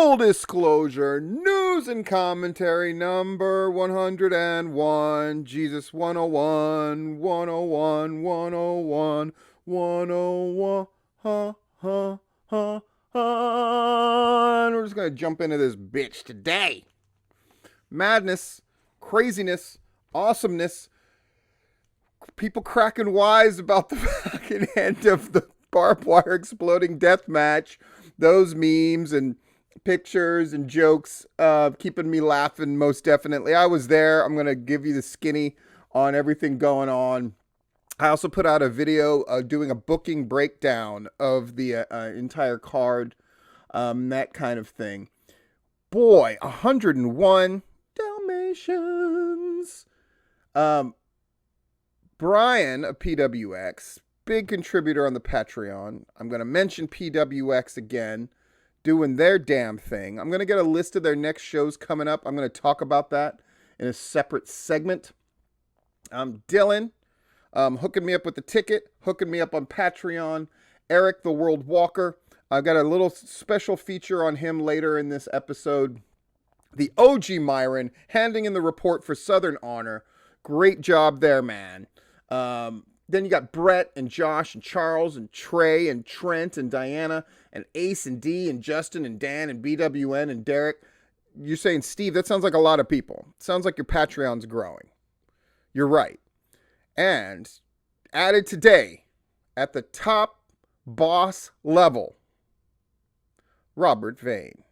Full disclosure, news and commentary number 101. Jesus 101, 101, 101, 101. Ha, ha, ha, ha. And we're just going to jump into this bitch today. Madness, craziness, awesomeness, people cracking wise about the fucking end of the barbed wire exploding death match. Those memes and pictures and jokes keeping me laughing most definitely. I was there. I'm going to give you the skinny on everything going on. I also put out a video doing a booking breakdown of the entire card, that kind of thing. Boy, 101 Dalmatians. Brian of PWX, big contributor on the Patreon. I'm going to mention PWX again, doing their damn thing. I'm going to get a list of their next shows coming up. I'm going to talk about that in a separate segment. Dylan, hooking me up with the ticket, hooking me up on Patreon. Eric, the World Walker. I've got a little special feature on him later in this episode. The OG Myron, handing in the report for Southern Honor. Great job there, man. Then you got Brett and Josh and Charles and Trey and Trent and Diana and Ace and D and Justin and Dan and BWN and Derek. You're saying, Steve, that sounds like a lot of people. It sounds like your Patreon's growing. You're right. And added today at the top boss level, Robert Vane.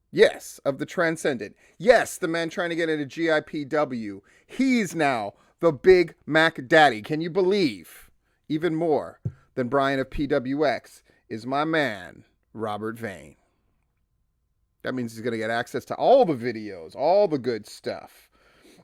Yes, of the Transcendent. Yes, the man trying to get into GIPW. He's now the Big Mac Daddy. Can you believe? Even more than Brian of PWX is my man, Robert Vane. That means he's going to get access to all the videos, all the good stuff.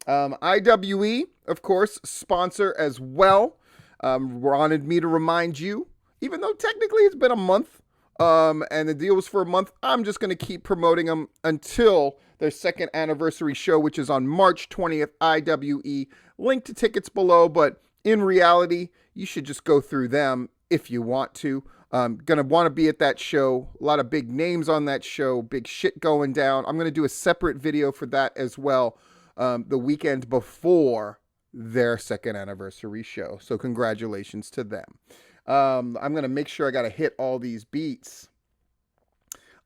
IWE, of course, sponsor as well. Wanted me to remind you, even though technically it's been a month, and the deal was for a month, I'm just going to keep promoting them until their second anniversary show, which is on March 20th, IWE. Link to tickets below, but in reality, you should just go through them if you want to. Going to want to be at that show. A lot of big names on that show. Big shit going down. I'm going to do a separate video for that as well, the weekend before their second anniversary show. So congratulations to them. I'm going to make sure I got to hit all these beats.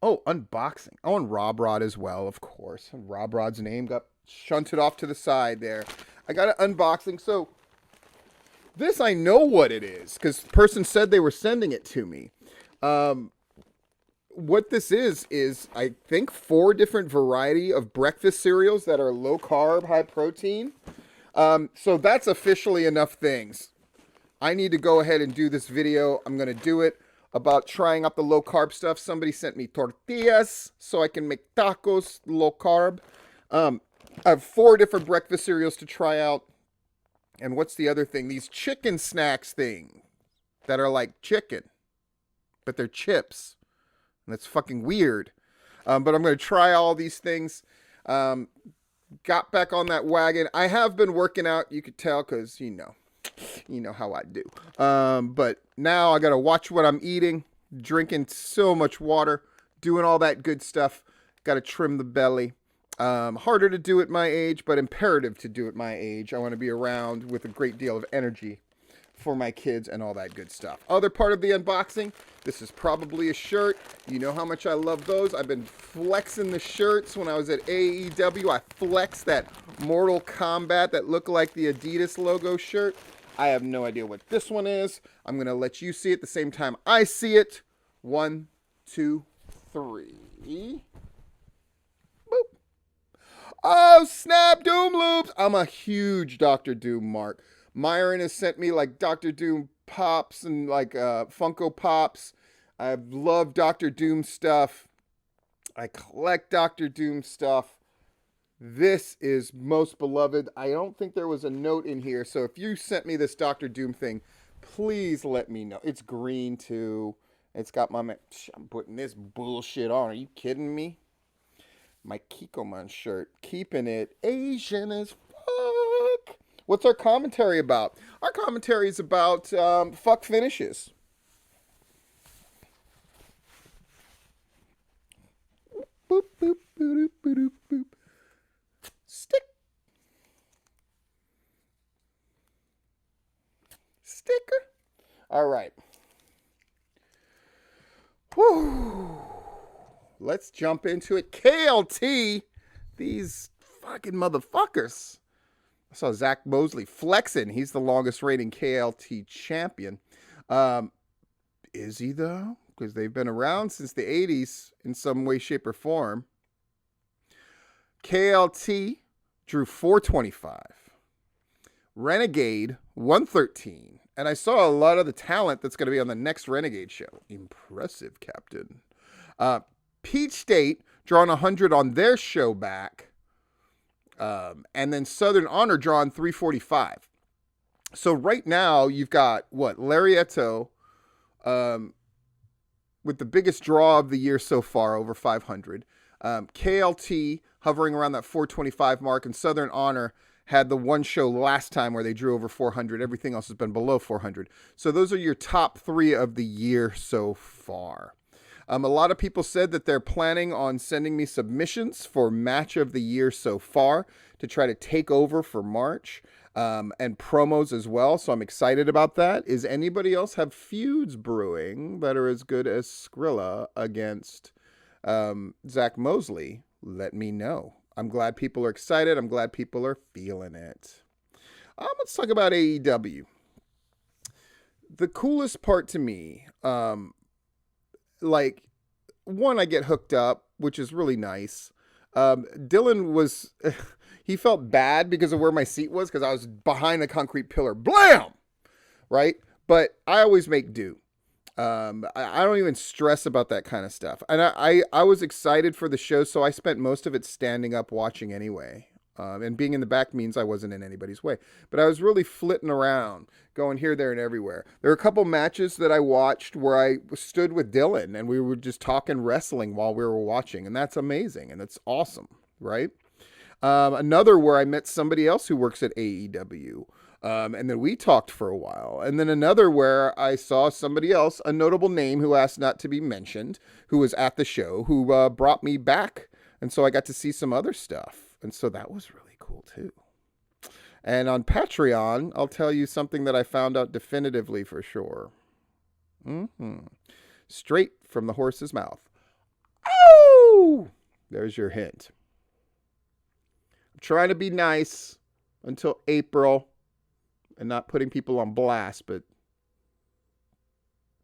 Oh, unboxing. Oh, and Rob Rod as well, of course. Rob Rod's name got shunted off to the side there. I got an unboxing. So this, I know what it is because the person said they were sending it to me. What this is I think 4 different variety of breakfast cereals that are low carb, high protein. So that's officially enough things. I need to go ahead and do this video. I'm going to do it about trying out the low carb stuff. Somebody sent me tortillas so I can make tacos low carb. I have 4 different breakfast cereals to try out. And what's the other thing? These chicken snacks thing that are like chicken, but they're chips. And that's fucking weird. But I'm going to try all these things. Got back on that wagon. I have been working out. You could tell because, you know how I do. But now I got to watch what I'm eating, drinking so much water, doing all that good stuff. Got to trim the belly. Harder to do at my age, but imperative to do at my age. I want to be around with a great deal of energy for my kids and all that good stuff. Other part of the unboxing, this is probably a shirt. You know how much I love those. I've been flexing the shirts when I was at AEW. I flexed that Mortal Kombat that looked like the Adidas logo shirt. I have no idea what this one is. I'm going to let you see it the same time I see it. 1, 2, 3. Boop. Oh, snap, Doom Loops. I'm a huge Dr. Doom mark. Myron has sent me like Dr. Doom pops and like Funko Pops. I love Dr. Doom stuff. I collect Dr. Doom stuff. This is most beloved. I don't think there was a note in here. So if you sent me this Dr. Doom thing, please let me know. It's green too. It's got my... I'm putting this bullshit on. Are you kidding me? My Kikoman shirt. Keeping it Asian as fuck. What's our commentary about? Our commentary is about fuck finishes. Boop. let's jump into it. KLT, these fucking motherfuckers. I saw Zach Mosley flexing. He's the longest reigning KLT champion. Is he though? Because they've been around since the 80s in some way, shape, or form. KLT drew 425. Renegade 113. And I saw a lot of the talent that's going to be on the next Renegade show. Impressive, Captain. Peach State drawing 100 on their show back. And then Southern Honor drawing 345. So right now you've got what? Larietto with the biggest draw of the year so far, over 500. KLT hovering around that 425 mark, and Southern Honor had the one show last time where they drew over 400. Everything else has been below 400. So those are your top three of the year so far. A lot of people said that they're planning on sending me submissions for match of the year so far to try to take over for March, and promos as well. So I'm excited about that. Is anybody else have feuds brewing that are as good as Skrilla against Zach Mosley? Let me know. I'm glad people are excited. I'm glad people are feeling it. Let's talk about AEW. The coolest part to me, like, one, I get hooked up, which is really nice. Dylan was, he felt bad because of where my seat was, because I was behind the concrete pillar. Blam! Right? But I always make do. I don't even stress about that kind of stuff. And I was excited for the show, so I spent most of it standing up watching anyway. And being in the back means I wasn't in anybody's way. But I was really flitting around, going here, there, and everywhere. There were a couple matches that I watched where I stood with Dylan, and we were just talking wrestling while we were watching. And that's amazing, and that's awesome, right? Another where I met somebody else who works at AEW. And then we talked for a while. And then another where I saw somebody else, a notable name who asked not to be mentioned, who was at the show, who brought me back. And so I got to see some other stuff. And so that was really cool too. And on Patreon, I'll tell you something that I found out definitively for sure. Straight from the horse's mouth. Oh! There's your hint. I'm trying to be nice until April. And not putting people on blast, but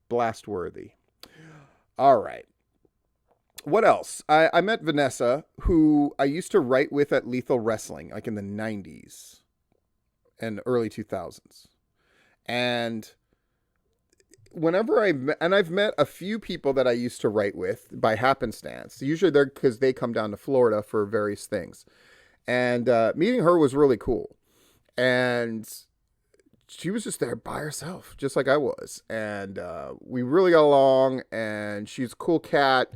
blast worthy. All right. What else? I met Vanessa, who I used to write with at Lethal Wrestling, like in the 90s and early 2000s. And whenever I've met a few people that I used to write with by happenstance. Usually they're because they come down to Florida for various things. And meeting her was really cool. And she was just there by herself, just like I was. And we really got along, and she's a cool cat.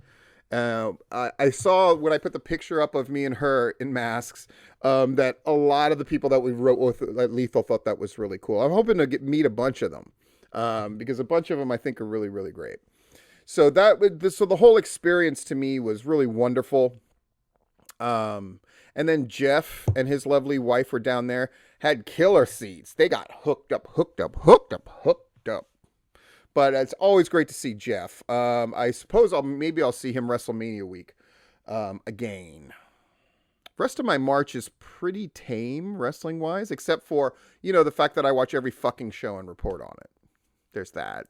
I saw when I put the picture up of me and her in masks, that a lot of the people that we wrote with at Lethal thought that was really cool. I'm hoping to meet a bunch of them, because a bunch of them I think are really, really great. So so the whole experience to me was really wonderful. And then Jeff and his lovely wife were down there, had killer seats. They got hooked up. But it's always great to see Jeff. I suppose maybe I'll see him WrestleMania week again. Rest of my March is pretty tame wrestling-wise, except for, the fact that I watch every fucking show and report on it. There's that.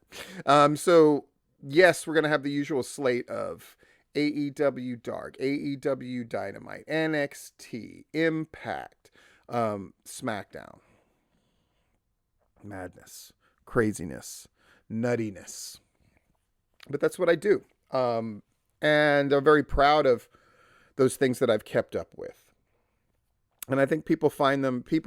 So, yes, we're going to have the usual slate of AEW Dark, AEW Dynamite, NXT, Impact, SmackDown. Madness, craziness, nuttiness. But that's what I do. And I'm very proud of those things that I've kept up with. And I think people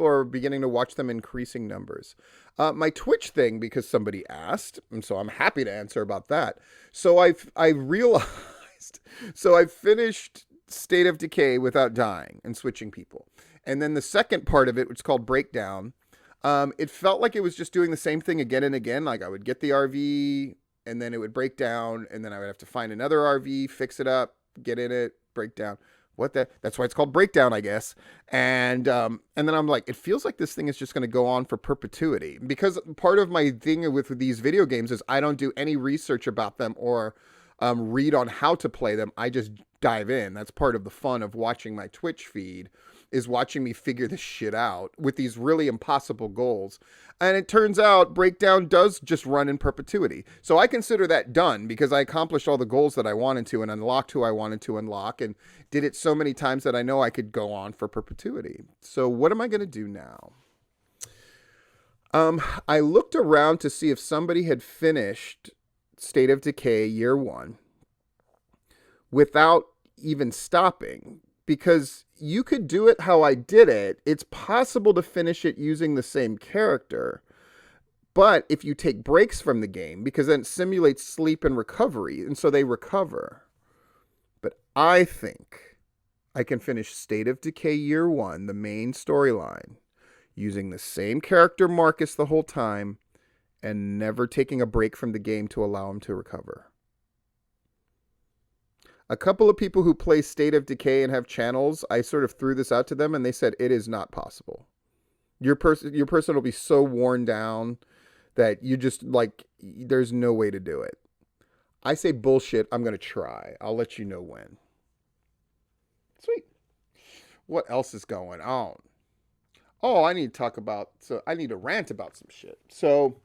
are beginning to watch them in increasing numbers. My Twitch thing, because somebody asked, and so I'm happy to answer about that. So I realized, so I finished State of Decay without dying and switching people. And then the second part of it, which is called Breakdown, it felt like it was just doing the same thing again and again. Like I would get the RV and then it would break down, and then I would have to find another RV, fix it up, get in it, break down. That's why it's called Breakdown, I guess. And then I'm like, it feels like this thing is just going to go on for perpetuity, because part of my thing with these video games is I don't do any research about them or read on how to play them. I just dive in. That's part of the fun of watching my Twitch feed, is watching me figure this shit out with these really impossible goals. And it turns out Breakdown does just run in perpetuity. So I consider that done because I accomplished all the goals that I wanted to and unlocked who I wanted to unlock and did it so many times that I know I could go on for perpetuity. So what am I going to do now? I looked around to see if somebody had finished State of Decay Year 1 without even stopping, because you could do it how I did it. It's possible to finish it using the same character, but if you take breaks from the game, because then it simulates sleep and recovery, and so they recover. But I think I can finish State of Decay Year 1, the main storyline, using the same character Marcus the whole time and never taking a break from the game to allow him to recover. A couple of people who play State of Decay and have channels, I sort of threw this out to them and they said it is not possible. Your person will be so worn down that you just there's no way to do it. I say bullshit. I'm going to try. I'll let you know when. Sweet. What else is going on? Oh, I need to rant about some shit. So,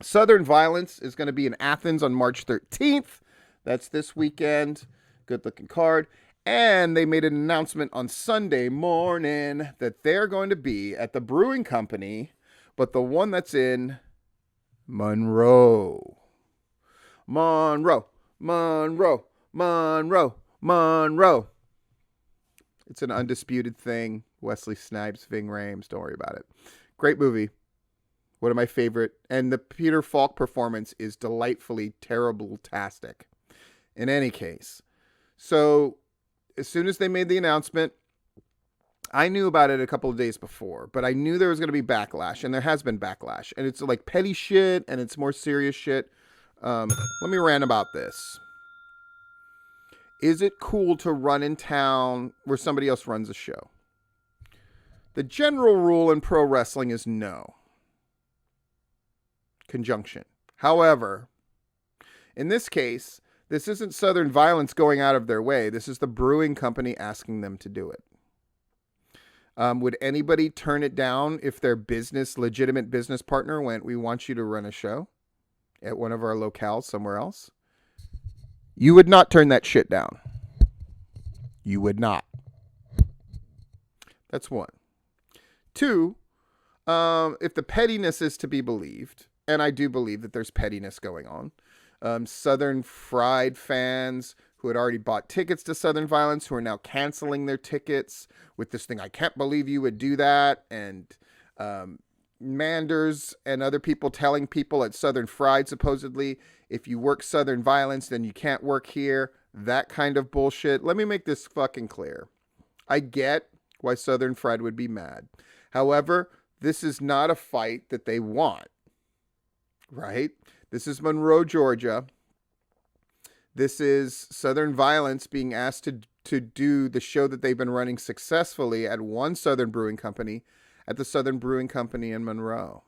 Southern Violence is going to be in Athens on March 13th. That's this weekend. Good looking card. And they made an announcement on Sunday morning that they're going to be at the brewing company, but the one that's in Monroe. Monroe. Monroe. Monroe. Monroe. It's an undisputed thing. Wesley Snipes, Ving Rhames. Don't worry about it. Great movie. One of my favorite. And the Peter Falk performance is delightfully terrible-tastic. In any case. So, as soon as they made the announcement, I knew about it a couple of days before. But I knew there was going to be backlash. And there has been backlash. And it's like petty shit. And it's more serious shit. Let me rant about this. Is it cool to run in town where somebody else runs a show? The general rule in pro wrestling is no. Conjunction. However, in this case, this isn't Southern Violence going out of their way. This is the brewing company asking them to do it. Would anybody turn it down if their legitimate business partner went, we want you to run a show at one of our locales somewhere else? You would not turn that shit down. You would not. That's one. Two, if the pettiness is to be believed, and I do believe that there's pettiness going on, Southern Fried fans who had already bought tickets to Southern Violence who are now canceling their tickets with this thing, I can't believe you would do that, and Manders and other people telling people at Southern Fried, supposedly, if you work Southern Violence, then you can't work here. That kind of bullshit. Let me make this fucking clear. I get why Southern Fried would be mad. However, this is not a fight that they want. Right? This is Monroe, Georgia. This is Southern Violence being asked to do the show that they've been running successfully at one Southern Brewing Company, at the Southern Brewing Company in Monroe.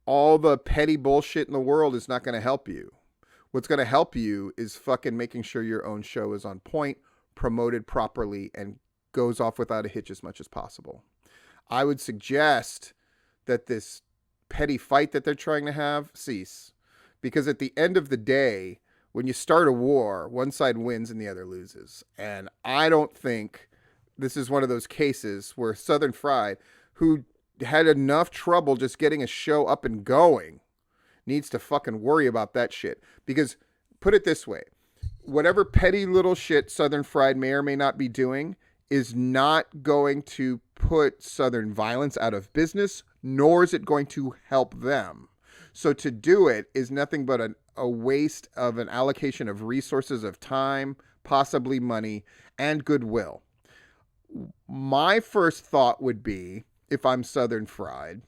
All the petty bullshit in the world is not going to help you. What's going to help you is fucking making sure your own show is on point, promoted properly, and goes off without a hitch as much as possible. I would suggest that this petty fight that they're trying to have cease. Because at the end of the day, when you start a war, one side wins and the other loses. And I don't think this is one of those cases where Southern Fried, who had enough trouble just getting a show up and going, needs to fucking worry about that shit. Because, put it this way, whatever petty little shit Southern Fried may or may not be doing is not going to put Southern Violence out of business, nor is it going to help them. So to do it is nothing but a waste of an allocation of resources, of time, possibly money, and goodwill. My first thought would be, if I'm Southern Fried,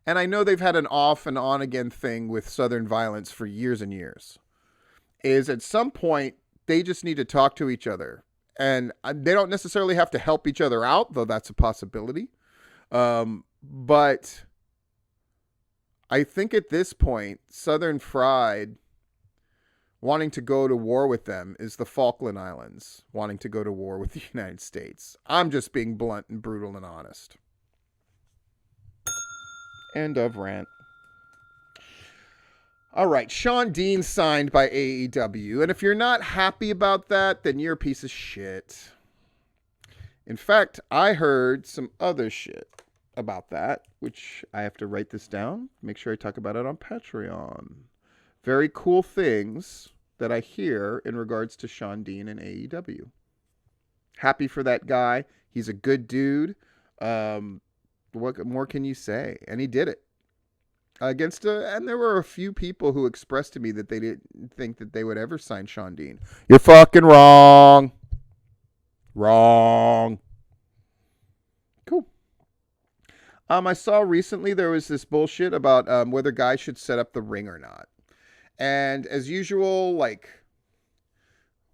and I know they've had an off and on again thing with Southern Violence for years and years, is at some point they just need to talk to each other. And they don't necessarily have to help each other out, though that's a possibility. But I think at this point, Southern Fried wanting to go to war with them is the Falkland Islands wanting to go to war with the United States. I'm just being blunt and brutal and honest. End of rant. All right, Sean Dean signed by AEW. And if you're not happy about that, then you're a piece of shit. In fact, I heard some other shit about that, which I have to write this down. Make sure I talk about it on Patreon. Very cool things that I hear in regards to Sean Dean and AEW. Happy for that guy. He's a good dude. What more can you say? And he did it. And there were a few people who expressed to me that they didn't think that they would ever sign Sean Dean. You're fucking wrong. Wrong. Cool. I saw recently there was this bullshit about whether guys should set up the ring or not. And as usual, like,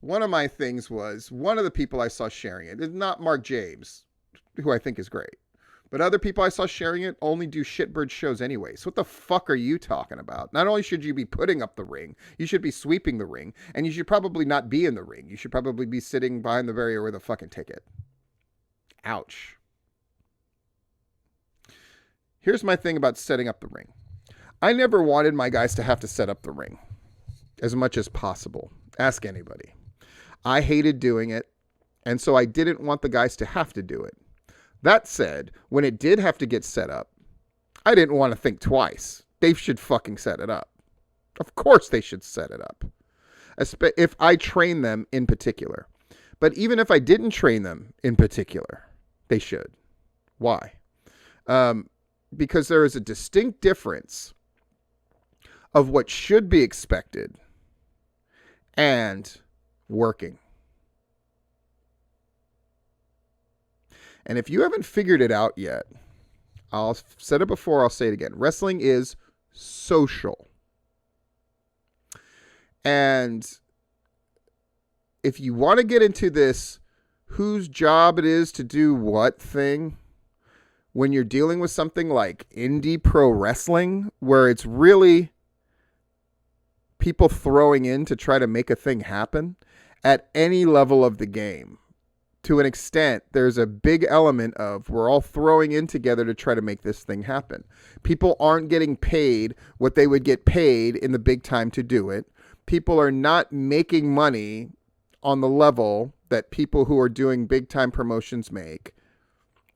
one of my things was, one of the people I saw sharing it is not Mark James, who I think is great. But other people I saw sharing it only do shitbird shows anyway. So what the fuck are you talking about? Not only should you be putting up the ring, you should be sweeping the ring. And you should probably not be in the ring. You should probably be sitting behind the barrier with a fucking ticket. Ouch. Here's my thing about setting up the ring. I never wanted my guys to have to set up the ring as much as possible. Ask anybody. I hated doing it, and so I didn't want the guys to have to do it. That said, when it did have to get set up, I didn't want to think twice. They should fucking set it up. Of course they should set it up. If I train them in particular. But even if I didn't train them in particular, they should. Why? Because there is a distinct difference of what should be expected and working. And if you haven't figured it out yet, I'll said it before, I'll say it again. Wrestling is social. And if you want to get into this whose job it is to do what thing, when you're dealing with something like indie pro wrestling, where it's really people throwing in to try to make a thing happen at any level of the game, to an extent, there's a big element of we're all throwing in together to try to make this thing happen. People aren't getting paid what they would get paid in the big time to do it. People are not making money on the level that people who are doing big time promotions make.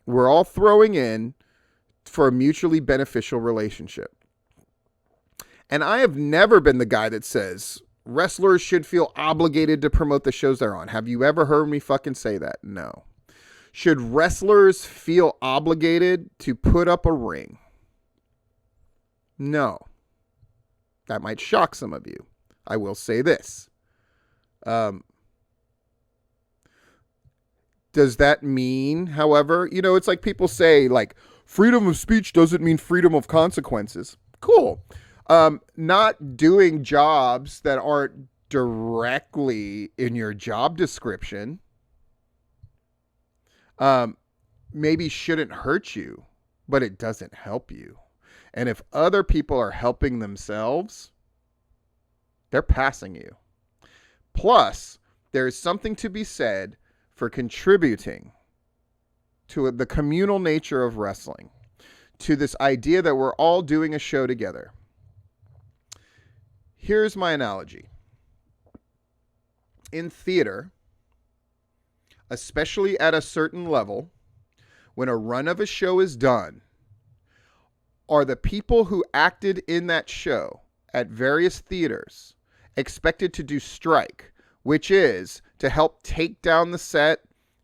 We're all throwing in for a mutually beneficial relationship. And I have never been the guy that says wrestlers should feel obligated to promote the shows they're on. Have you ever heard me fucking say that? No. Should wrestlers feel obligated to put up a ring? No. That might shock some of you. I will say this. Does that mean, however, it's like people say, like, freedom of speech doesn't mean freedom of consequences. Cool. Not doing jobs that aren't directly in your job description maybe shouldn't hurt you, but it doesn't help you. And if other people are helping themselves, they're passing you. Plus, there is something to be said for contributing to the communal nature of wrestling, to this idea that we're all doing a show together. Here's my analogy. In theater, especially at a certain level, when a run of a show is done, are the people who acted in that show at various theaters expected to do strike, which is to help take down the set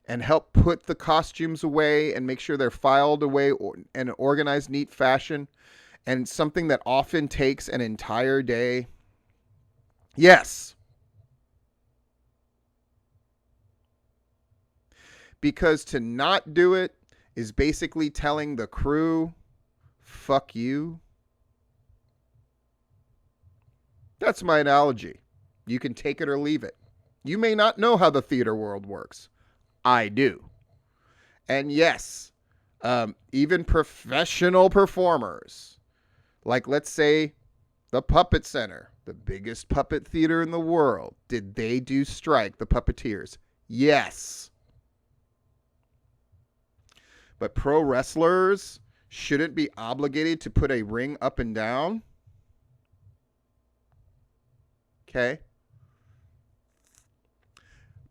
and help put the costumes away and make sure they're filed away in an organized, neat fashion, and something that often takes an entire day? Yes. Because to not do it is basically telling the crew, fuck you. That's my analogy. You can take it or leave it. You may not know how the theater world works. I do. And yes, even professional performers Like, let's say the Puppet Center, the biggest puppet theater in the world. Did they do strike, the puppeteers? Yes. But pro wrestlers shouldn't be obligated to put a ring up and down. Okay.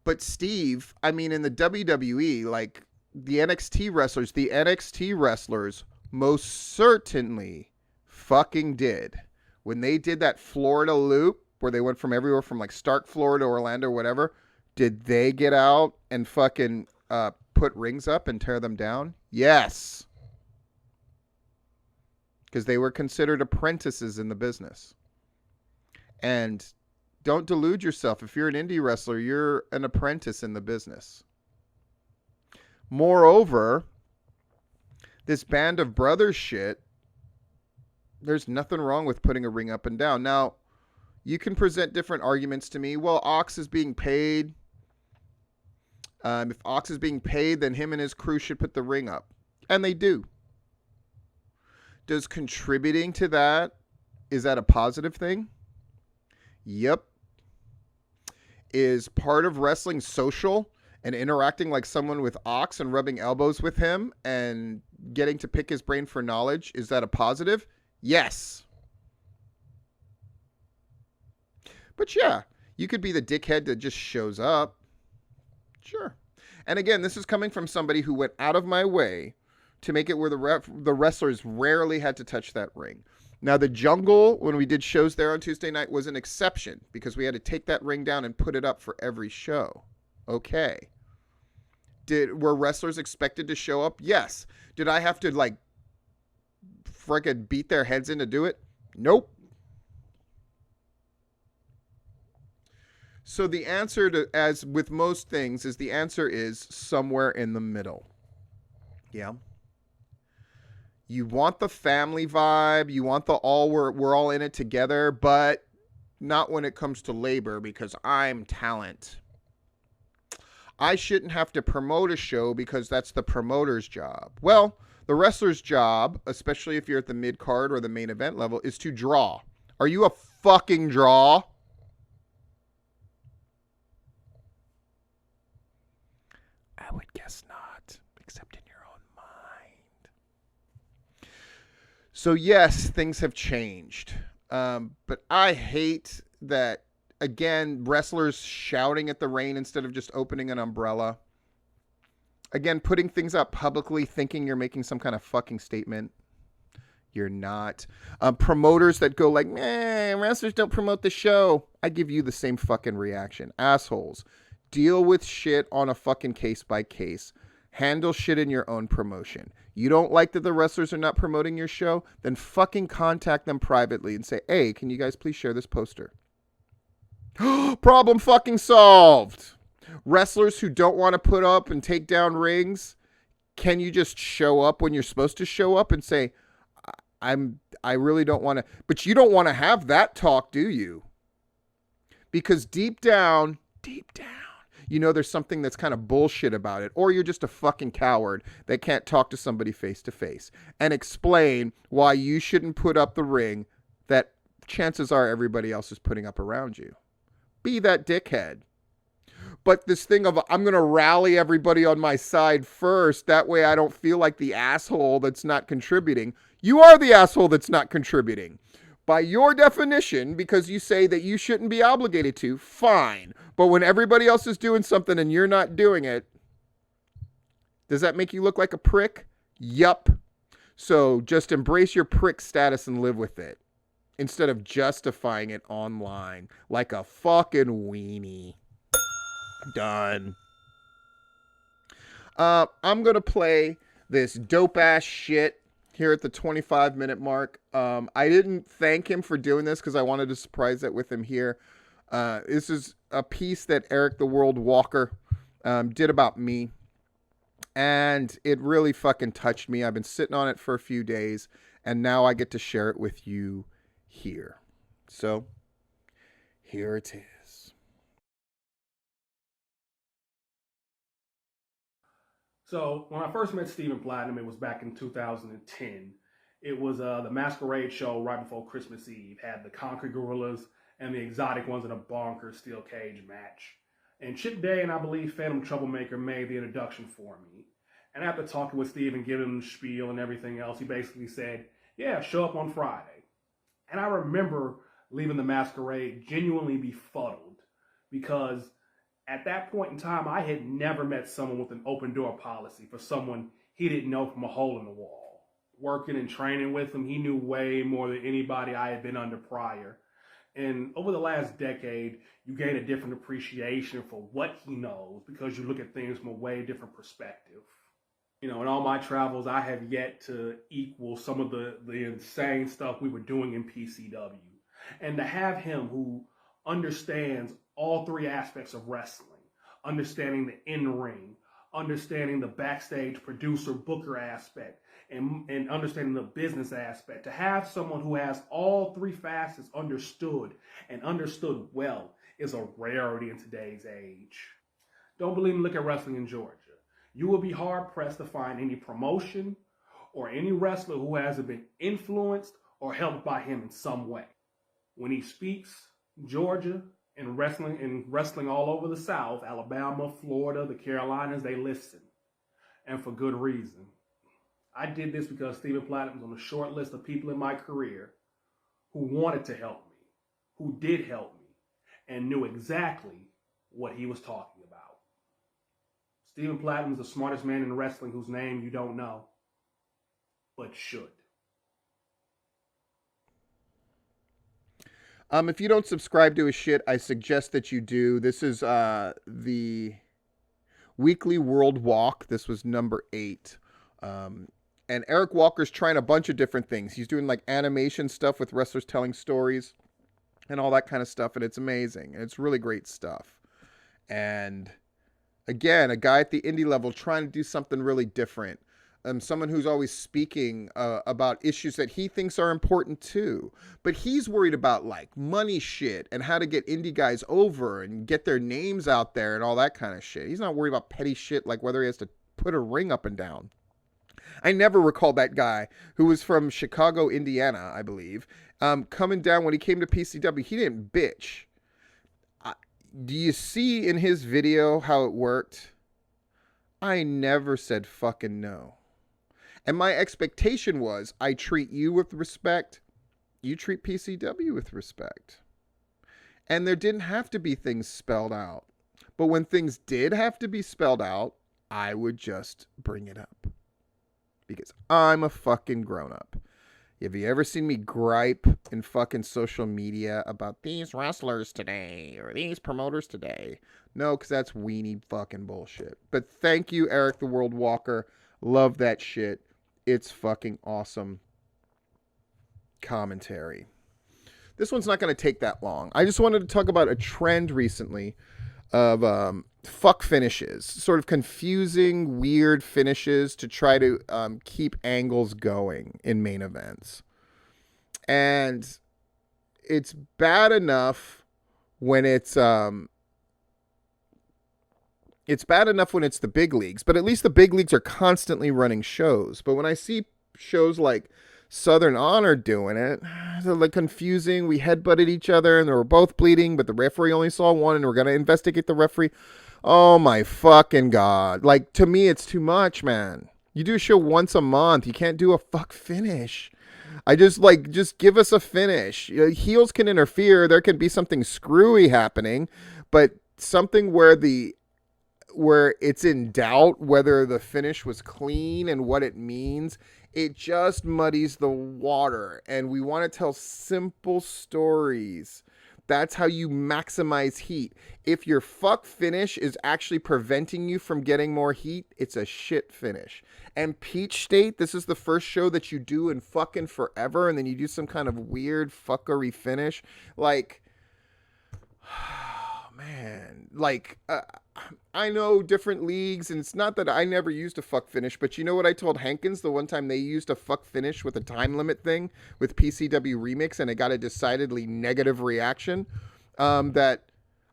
But Steve, I mean, in the WWE, like the NXT wrestlers most certainly fucking did. When they did that Florida loop where they went from everywhere from like Stark, Florida, Orlando, whatever, did they get out and fucking put rings up and tear them down? Yes. Because they were considered apprentices in the business. And don't delude yourself. If you're an indie wrestler, you're an apprentice in the business. Moreover, this Band of Brothers shit, there's nothing wrong with putting a ring up and down. Now, you can present different arguments to me. Well, Ox is being paid. If Ox is being paid, then him and his crew should put the ring up. And they do. Does contributing to that, is that a positive thing? Yep. Is part of wrestling social and interacting like someone with Ox and rubbing elbows with him and getting to pick his brain for knowledge? Is that a positive? Yes. But yeah, you could be the dickhead that just shows up. Sure. And again, this is coming from somebody who went out of my way to make it where the wrestlers rarely had to touch that ring. Now, the Jungle, when we did shows there on Tuesday night, was an exception because we had to take that ring down and put it up for every show. Okay. Were wrestlers expected to show up? Yes. Did I have to, like, frickin' beat their heads in to do it? Nope. So the answer to, as with most things, is the answer is somewhere in the middle. Yeah. You want the family vibe. You want the we're all in it together, but not when it comes to labor because I'm talent. I shouldn't have to promote a show because that's the promoter's job. Well, the wrestler's job, especially if you're at the mid card or the main event level, is to draw. Are you a fucking draw? I would guess not, except in your own mind. So yes, things have changed. But I hate that, again, wrestlers shouting at the rain instead of just opening an umbrella. Again, putting things up publicly thinking you're making some kind of fucking statement. You're not. Promoters that go like, wrestlers don't promote the show. I give you the same fucking reaction. Assholes. Deal with shit on a fucking case by case. Handle shit in your own promotion. You don't like that the wrestlers are not promoting your show? Then fucking contact them privately and say, hey, can you guys please share this poster? Problem fucking solved. Wrestlers who don't want to put up and take down rings, can you just show up when you're supposed to show up and say, I really don't want to, but you don't want to have that talk, do you? Because deep down, you know there's something that's kind of bullshit about it, or you're just a fucking coward that can't talk to somebody face to face and explain why you shouldn't put up the ring that chances are everybody else is putting up around you. Be that dickhead. But this thing of, I'm going to rally everybody on my side first, that way I don't feel like the asshole that's not contributing. You are the asshole that's not contributing. By your definition, because you say that you shouldn't be obligated to, fine. But when everybody else is doing something and you're not doing it, does that make you look like a prick? Yup. So just embrace your prick status and live with it, instead of justifying it online like a fucking weenie. Done. I'm going to play this dope ass shit here at the 25-minute mark. I didn't thank him for doing this because I wanted to surprise it with him here. This is a piece that Eric the World Walker did about me. And it really fucking touched me. I've been sitting on it for a few days. And now I get to share it with you here. So, here it is. So when I first met Stephen Platinum, it was back in 2010, It was the Masquerade show right before Christmas Eve. Had the Concrete Gorillas and the Exotic Ones in a bonkers steel cage match. And Chip Day and I believe Phantom Troublemaker made the introduction for me. And after talking with Steve and giving him the spiel and everything else, he basically said, yeah, show up on Friday. And I remember leaving the Masquerade genuinely befuddled because at that point in time, I had never met someone with an open door policy for someone he didn't know from a hole in the wall. Working and training with him, he knew way more than anybody I had been under prior. And over the last decade, you gain a different appreciation for what he knows because you look at things from a way different perspective. In all my travels, I have yet to equal some of the insane stuff we were doing in PCW. And to have him who understands all three aspects of wrestling, understanding the in-ring, understanding the backstage producer booker aspect, and understanding the business aspect, to have someone who has all three facets understood and understood well is a rarity in today's age. Don't believe me? Look at wrestling in Georgia. You will be hard-pressed to find any promotion or any wrestler who hasn't been influenced or helped by him in some way. When he speaks, Georgia and wrestling all over the South, Alabama, Florida, the Carolinas, they listen. And for good reason. I did this because Stephen Platinum was on a short list of people in my career who wanted to help me, who did help me, and knew exactly what he was talking about. Stephen Platinum is the smartest man in wrestling whose name you don't know, but should. If you don't subscribe to his shit, I suggest that you do. This is the Weekly World Walk. This was number 8. And Eric Walker's trying a bunch of different things. He's doing like animation stuff with wrestlers telling stories and all that kind of stuff. And it's amazing. And it's really great stuff. And again, a guy at the indie level trying to do something really different. Someone who's always speaking about issues that he thinks are important too. But he's worried about like money shit and how to get indie guys over and get their names out there and all that kind of shit. He's not worried about petty shit like whether he has to put a ring up and down. I never recall that guy who was from Chicago, Indiana, I believe, coming down when he came to PCW. He didn't bitch. Do you see in his video how it worked? I never said fucking no. And my expectation was I treat you with respect. You treat PCW with respect. And there didn't have to be things spelled out. But when things did have to be spelled out, I would just bring it up. Because I'm a fucking grown-up. Have you ever seen me gripe in fucking social media about these wrestlers today or these promoters today? No, because that's weenie fucking bullshit. But thank you, Eric the World Walker. Love that shit. It's fucking awesome commentary. This one's not going to take that long. I just wanted to talk about a trend recently of fuck finishes, sort of confusing, weird finishes to try to keep angles going in main events. And it's bad enough when it's bad enough when it's the big leagues, but at least the big leagues are constantly running shows. But when I see shows like Southern Honor doing it, they're like confusing. We headbutted each other and they were both bleeding, but the referee only saw one and we're going to investigate the referee. Oh my fucking God. Like, to me, it's too much, man. You do a show once a month. You can't do a fuck finish. Just give us a finish. Heels can interfere. There can be something screwy happening, but something where it's in doubt whether the finish was clean and what it means. It just muddies the water, and we want to tell simple stories. That's how you maximize heat. If your fuck finish is actually preventing you from getting more heat, it's a shit finish. And Peach State, this is the first show that you do in fucking forever, and then you do some kind of weird fuckery finish. Like, man, like, I know different leagues, and it's not that I never used a fuck finish, but you know what I told Hankins the one time they used a fuck finish with a time limit thing with PCW Remix, and it got a decidedly negative reaction? That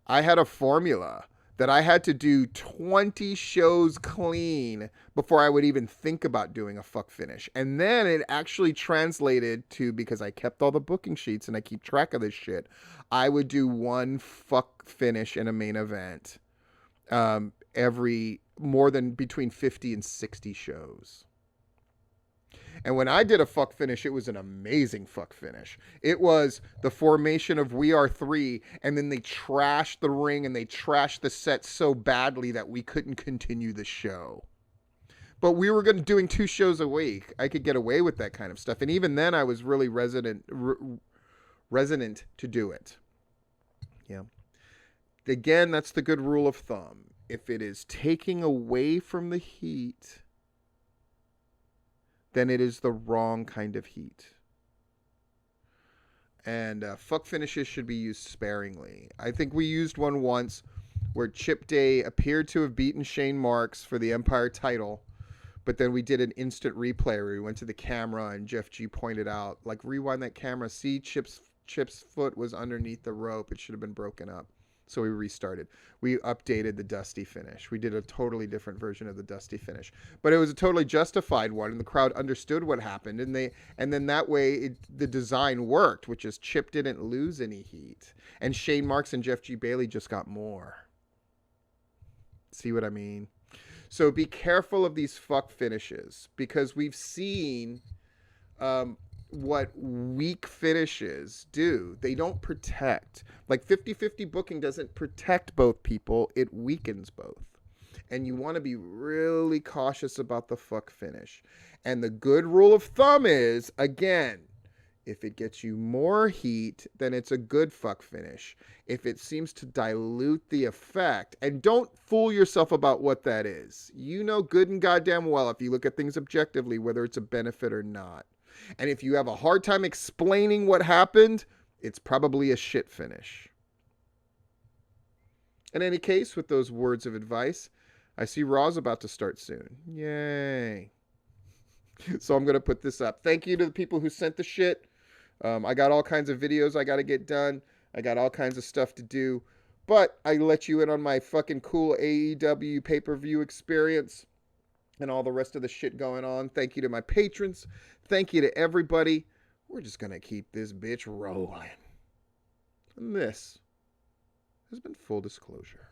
I had a formula that I had to do 20 shows clean before I would even think about doing a fuck finish. And then it actually translated to, because I kept all the booking sheets and I keep track of this shit, I would do one fuck finish in a main event every more than between 50 and 60 shows. And when I did a fuck finish, it was an amazing fuck finish. It was the formation of We Are Three, and then they trashed the ring and they trashed the set so badly that we couldn't continue the show. But we were doing 2 shows a week. I could get away with that kind of stuff. And even then, I was really resonant to do it. Yeah. Again, that's the good rule of thumb. If it is taking away from the heat, then it is the wrong kind of heat. And fuck finishes should be used sparingly. I think we used one once where Chip Day appeared to have beaten Shane Marks for the Empire title, but then we did an instant replay where we went to the camera and Jeff G pointed out, like, rewind that camera, see Chip's foot was underneath the rope. It should have been broken up. So we restarted. We updated the Dusty finish. We did a totally different version of the Dusty finish, but it was a totally justified one, and the crowd understood what happened, and then that way the design worked, which is Chip didn't lose any heat, and Shane Marks and Jeff G. Bailey just got more. See what I mean? So be careful of these fuck finishes, because we've seen what weak finishes do. They don't protect. Like 50-50 booking doesn't protect both people, it weakens both. And you want to be really cautious about the fuck finish. And the good rule of thumb is, again, if it gets you more heat, then it's a good fuck finish. If it seems to dilute the effect, and don't fool yourself about what that is. You know good and goddamn well, if you look at things objectively, whether it's a benefit or not. And if you have a hard time explaining what happened, it's probably a shit finish. In any case, with those words of advice, I see Raw's about to start soon. Yay. So I'm going to put this up. Thank you to the people who sent the shit. I got all kinds of videos I got to get done. I got all kinds of stuff to do. But I let you in on my fucking cool AEW pay-per-view experience and all the rest of the shit going on. Thank you to my patrons. Thank you to everybody. We're just going to keep this bitch rolling. And this has been Full Disclosure.